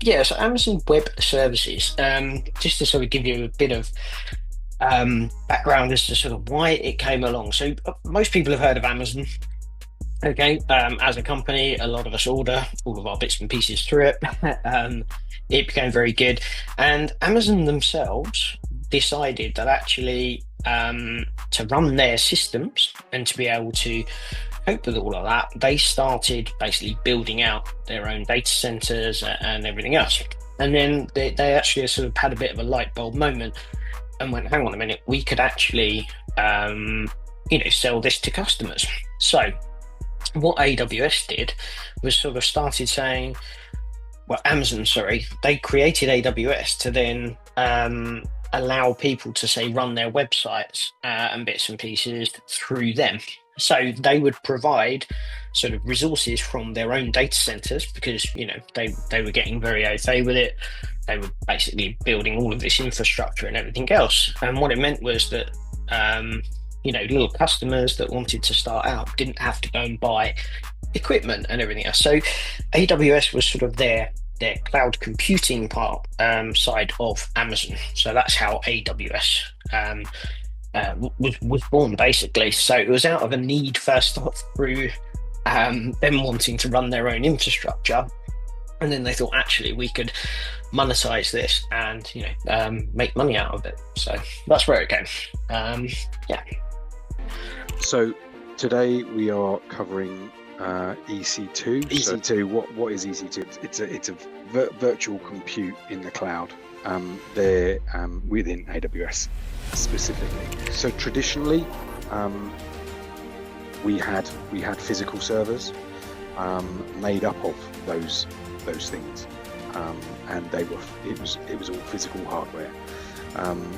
Yeah, so Amazon Web Services, just to sort of give you a bit of background as to sort of why it came along. So most people have heard of Amazon. Okay, as a company, a lot of us order all of our bits and pieces through it. It became very good, and Amazon themselves decided that actually to run their systems and to be able to cope with all of that, they started basically building out their own data centers and everything else. And then they actually sort of had a bit of a light bulb moment and went, hang on a minute, we could actually, sell this to customers. So what AWS did was sort of started saying, well, Amazon, sorry, they created AWS to then allow people to say run their websites and bits and pieces through them. So they would provide sort of resources from their own data centers because they were getting very au fait with it. They were basically building all of this infrastructure and everything else. And what it meant was that little customers that wanted to start out didn't have to go and buy equipment and everything else. So AWS was sort of their cloud computing part side of Amazon. So that's how AWS was born basically. So it was out of a need first off through them wanting to run their own infrastructure, and then they thought actually we could monetize this and make money out of it. So that's where it came. Yeah. So today we are covering EC2. EC2. What is EC2? It's a virtual compute in the cloud. They're within AWS specifically. So traditionally, we had physical servers made up of those things, and it was all physical hardware.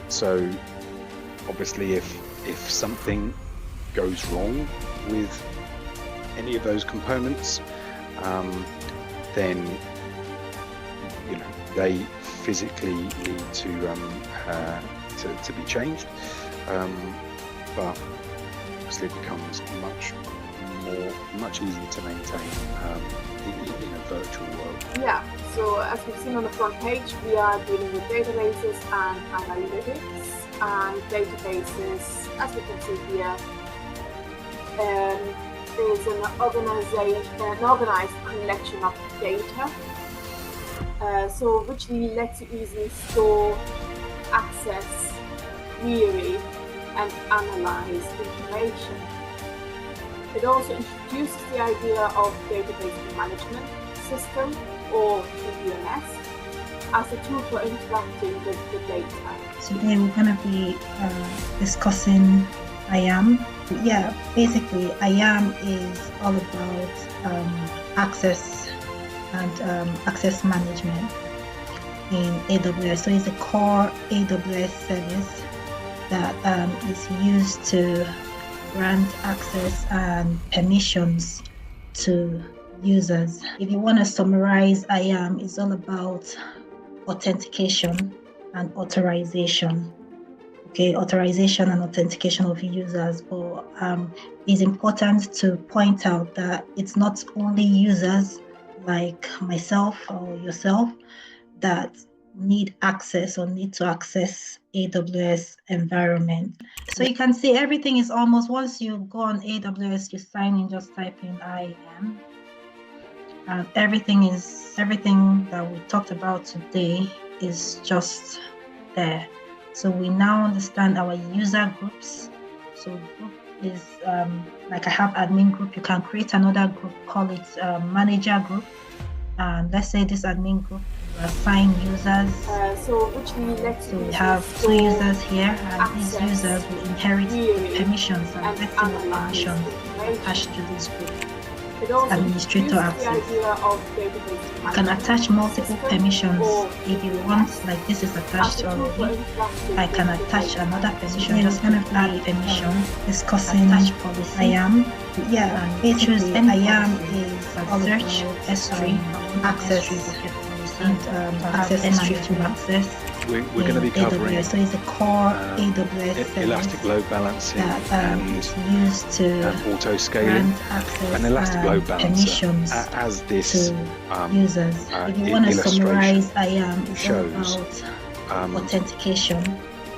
So obviously, if something goes wrong with any of those components, then they physically need to be changed, but obviously it becomes much easier to maintain in a virtual world. Yeah, so as we've seen on the front page, we are dealing with databases and analytics. And databases, as we can see here, is an organized collection of data, which lets you easily store, access, query, and analyze information. It also introduces the idea of database management system, or DBMS, as a tool for interacting with the data. Today we're going to be discussing IAM. Yeah, basically IAM is all about access and access management in AWS. So it's a core AWS service that is used to grant access and permissions to users. If you want to summarize IAM, it's all about authentication and authorization. Okay, authorization and authentication of users, but it's important to point out that it's not only users like myself or yourself that need access or need to access AWS environment. So you can see everything is almost, once you go on AWS, you sign in, just type in IAM. And everything that we talked about today is just there. So we now understand our user groups. So group is like I have admin group. You can create another group, call it manager group. And let's say this admin group will assign users. So we have 2 users here, and these users will inherit permissions, and let's see what permissions attached to this group. Administrator access. You can attach multiple permissions if you want, like this is attached already. I can attach another permission, just going to add permission, discussing attach policy. IAM. Yeah, basically IAM is search, S3, access, and access S3 to access. we're going to be covering AWS. So it's a core AWS elastic load balancing that is used to auto scaling. grant access An elastic load balancer, permissions as this to users. If you want to summarize, IAM is shows, all about authentication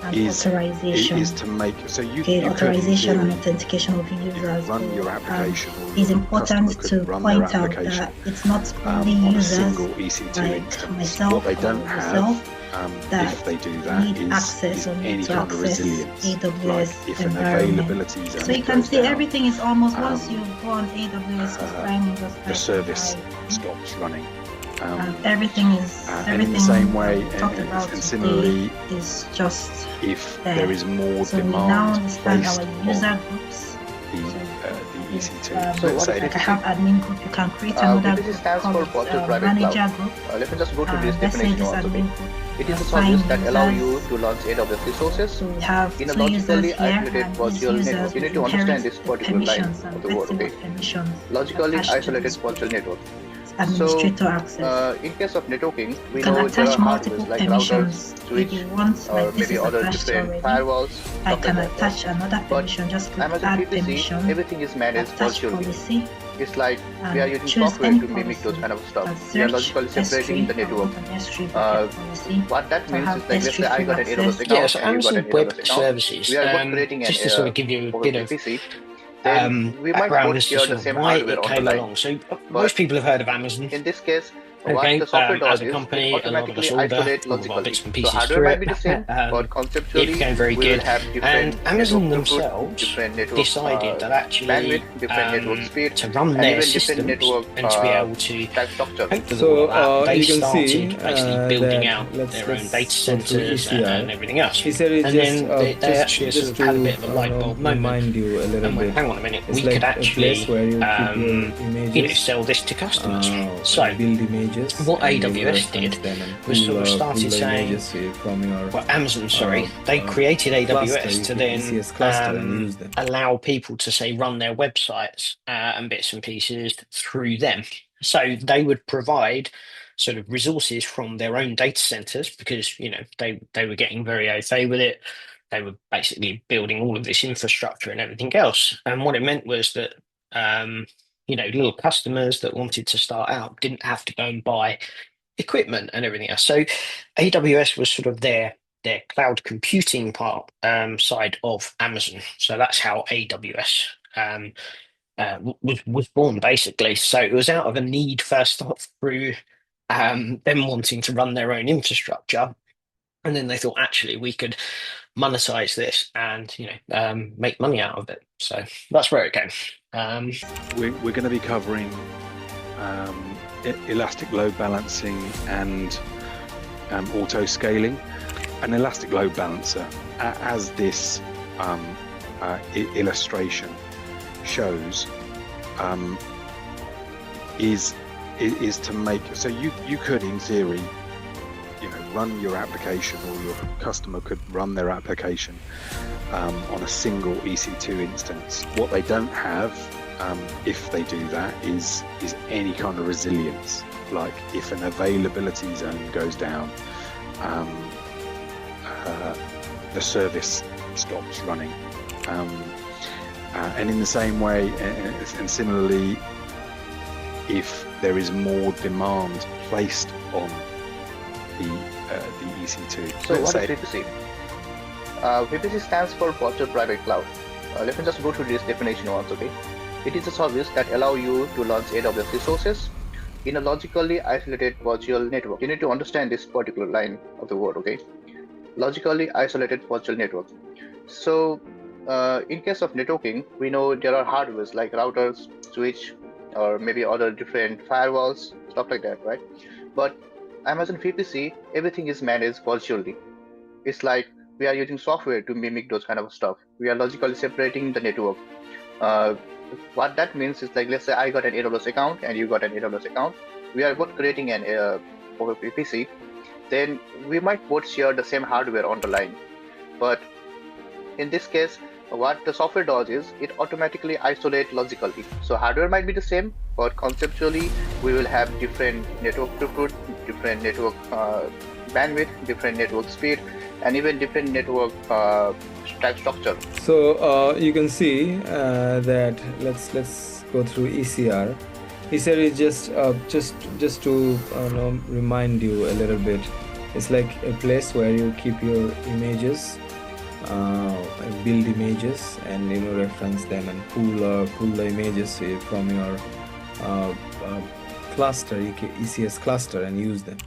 and authorization. Is to make so you authorization and authentication of users. Run your application. It's important to point out that it's not only users like myself what they don't have. That if they do that, need access or need any to kind of access resilience, AWS like if an environment. availability zone So you can see down, everything is almost once you go on AWS, the service stops running. Everything is and in the same way, and similarly, is just if there is more so demand we now understand placed our user groups. the EC2. So Let's say if you have admin group, you can create another VPC stands group for called Virtual Private manager Cloud. group. Let me just go to this Let's say definition this once admin again. group. It is a assign service that allow users. you to launch AWS resources So we have in a two users logically here, isolated and virtual these network. users You need will to understand inherit this the particular line permissions, of and the let's word, see okay? what permissions Logically attached to isolated this virtual network. administrator access. In case of networking, we You can know there attach are multiple hardware like permissions routers, switch, if you want, or like this maybe is other attached different already. firewalls. I Stuff can like that. attach another permission, just click Amazon add PPC, permission, everything is managed attach virtually. policy, It's like we are and using choose software any to mimic those policy. kind of stuff. And We are search logically separating S3, the network. S3 bucket policy. What that So means have is like, let's S3 say I full got an AWS access. account Yeah, so and you got Amazon an Web AWS account. Services, We are both creating an just to sort of give you a bit of VPC. Then we might background both as to share sort the of same why hardware it on the came line. along. So most people have heard of Amazon. In this case, Okay, what the software does as a is company, it a lot of us automatically order isolates all of our logically. bits and So pieces hardware through might it. be the same, but It conceptually became very we will good. have different And Amazon network throughput, themselves different network decided that actually bandwidth, different network speed, to run and their even different systems network and to be able to type structure. cope with So all of that, they you can started see basically building that out let's their own data go through centers ECI. and everything else. He said it's And just then they actually sort of had a bit of a light bulb moment remind you a little and went, bit. hang on a minute, It's we like could a actually place where you keep your images, sell this to customers. So build images. what and they will AWS reference did them and was sort of pull started the saying, images from your well, Amazon, sorry, they created cluster, AWS to ECS cluster and use them. allow people to say run their websites and bits and pieces through them. So they would provide sort of resources from their own data centers because they were getting very au fait with it. They were basically building all of this infrastructure and everything else. And what it meant was that little customers that wanted to start out didn't have to go and buy equipment and everything else. So AWS was sort of their cloud computing part side of Amazon. So that's how AWS was born, basically. So it was out of a need first off through them wanting to run their own infrastructure, and then they thought actually we could monetize this and make money out of it. So that's where it came. We're going to be covering elastic load balancing and auto scaling. An elastic load balancer, as this illustration shows, is to make, so you could in theory run your application, or your customer could run their application on a single EC2 instance. What they don't have, if they do that, is any kind of resilience. Like if an availability zone goes down, the service stops running. And in the same way, and similarly, if there is more demand placed on the EC2. So what is VPC? VPC stands for Virtual Private Cloud. Let me just go through this definition once, okay? It is a service that allow you to launch AWS resources in a logically isolated virtual network. You need to understand this particular line of the word, okay? Logically isolated virtual network. So in case of networking, we know there are hardwares like routers, switch, or maybe other different firewalls, stuff like that, right? But Amazon VPC, everything is managed virtually. It's like we are using software to mimic those kind of stuff. We are logically separating the network. What that means is like, let's say I got an AWS account and you got an AWS account. We are both creating an VPC. Then we might both share the same hardware on the line. But in this case, what the software does is it automatically isolates logically. So hardware might be the same, but conceptually we will have different network throughput, different network bandwidth, different network speed, and even different network type structure. So you can see that let's go through ECR. ECR is just to remind you a little bit. It's like a place where you keep your images, build images, and reference them and pull the images from your cluster, ECS cluster, and use them.